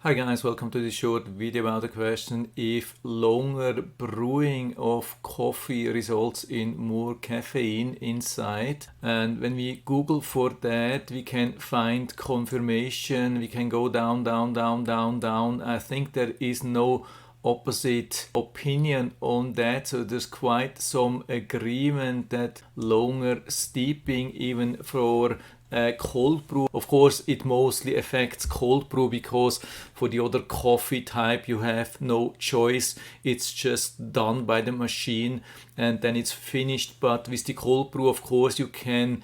Hi guys, welcome to this short video about the question if longer brewing of coffee results in more caffeine inside. And when we Google for that, we can find confirmation. We can go down, down, down, down, down. I think there is no opposite opinion on that, so there's quite some agreement that longer steeping even for cold brew. Of course, it mostly affects cold brew because for the other coffee type you have no choice. It's just done by the machine and then it's finished. But with the cold brew, of course, you can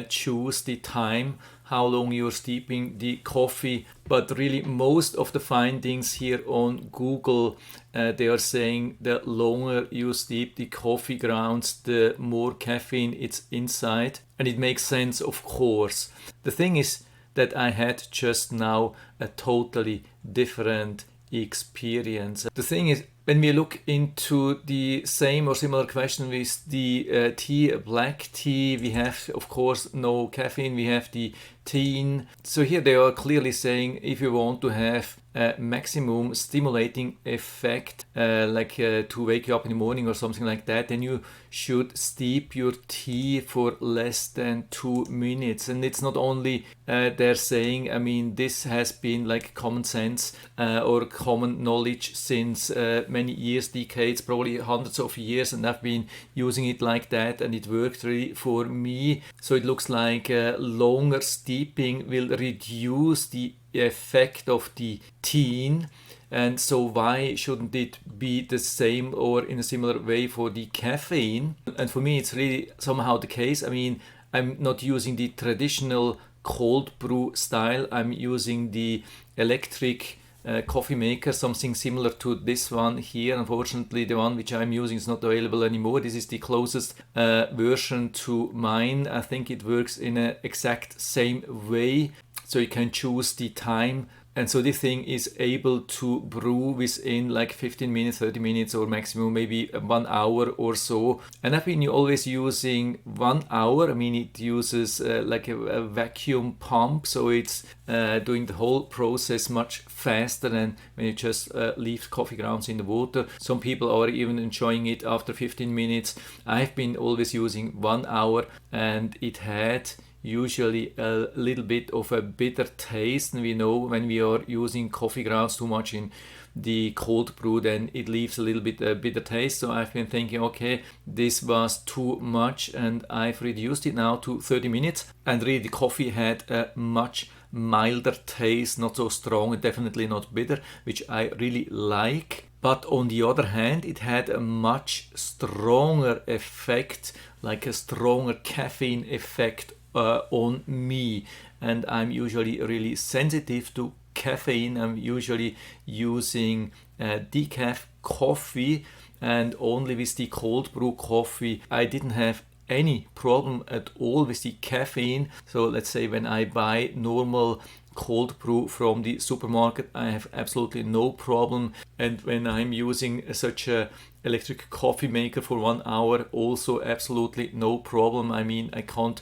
choose the time how long you're steeping the coffee. But really most of the findings here on Google, they are saying the longer you steep the coffee grounds, the more caffeine it's inside. And it makes sense, of course. The thing is that I had just now a totally different experience. The thing is, when we look into the same or similar question with the tea, black tea, we have, of course, no caffeine, we have the thein. So here they are clearly saying if you want to have a maximum stimulating effect, to wake you up in the morning or something like that, then you should steep your tea for less than 2 minutes. And it's not only they're saying, I mean, this has been like common sense or common knowledge since many years, decades, probably hundreds of years, and I've been using it like that and it worked really for me. So it looks like longer steeping will reduce the effect of the thein, and so why shouldn't it be the same or in a similar way for the caffeine? And for me it's really somehow the case. I mean, I'm not using the traditional cold brew style, I'm using the electric coffee maker, something similar to this one here. Unfortunately, the one which I'm using is not available anymore. This is the closest version to mine. I think it works in an exact same way. So you can choose the time. And so this thing is able to brew within like 15 minutes, 30 minutes, or maximum maybe 1 hour or so. And I've been always using 1 hour. I mean, it uses like a vacuum pump. So it's doing the whole process much faster than when you just leave coffee grounds in the water. Some people are even enjoying it after 15 minutes. I've been always using 1 hour, and it had usually a little bit of a bitter taste, and we know when we are using coffee grounds too much in the cold brew, then it leaves a little bit bitter taste. So I've been thinking, okay, this was too much, and I've reduced it now to 30 minutes, and really the coffee had a much milder taste, not so strong and definitely not bitter, which I really like. But on the other hand, it had a much stronger effect, like a stronger caffeine effect on me, and I'm usually really sensitive to caffeine. I'm usually using decaf coffee, and only with the cold brew coffee I didn't have any problem at all with the caffeine. So let's say when I buy normal cold brew from the supermarket, I have absolutely no problem, and when I'm using such a electric coffee maker for 1 hour, also absolutely no problem. I mean, I can't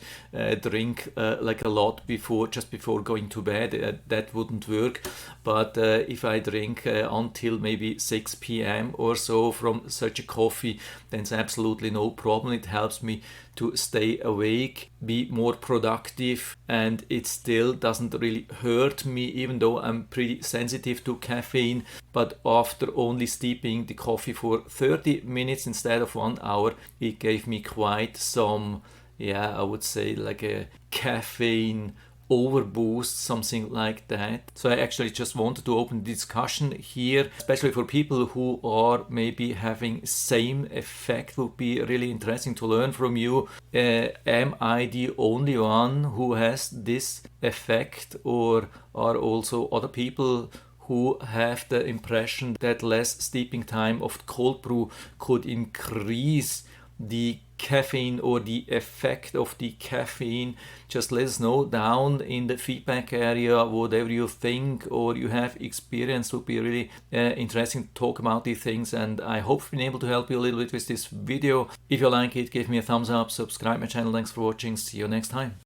drink like a lot just before going to bed. That wouldn't work. But if I drink until maybe 6 p.m. or so from such a coffee, then it's absolutely no problem. It helps me to stay awake, be more productive, and it still doesn't really hurt me, even though I'm pretty sensitive to caffeine. But after only steeping the coffee for 30 minutes instead of 1 hour, it gave me quite some, I would say like a caffeine overboost, something like that. So I actually just wanted to open the discussion here, especially for people who are maybe having same effect. Would be really interesting to learn from you. Am I the only one who has this effect, or are also other people who have the impression that less steeping time of cold brew could increase the caffeine or the effect of the caffeine? Just let us know down in the feedback area whatever you think or you have experienced. Would be really interesting to talk about these things, and I hope I've been able to help you a little bit with this video. If you like it, give me a thumbs up, subscribe my channel. Thanks for watching, see you next time.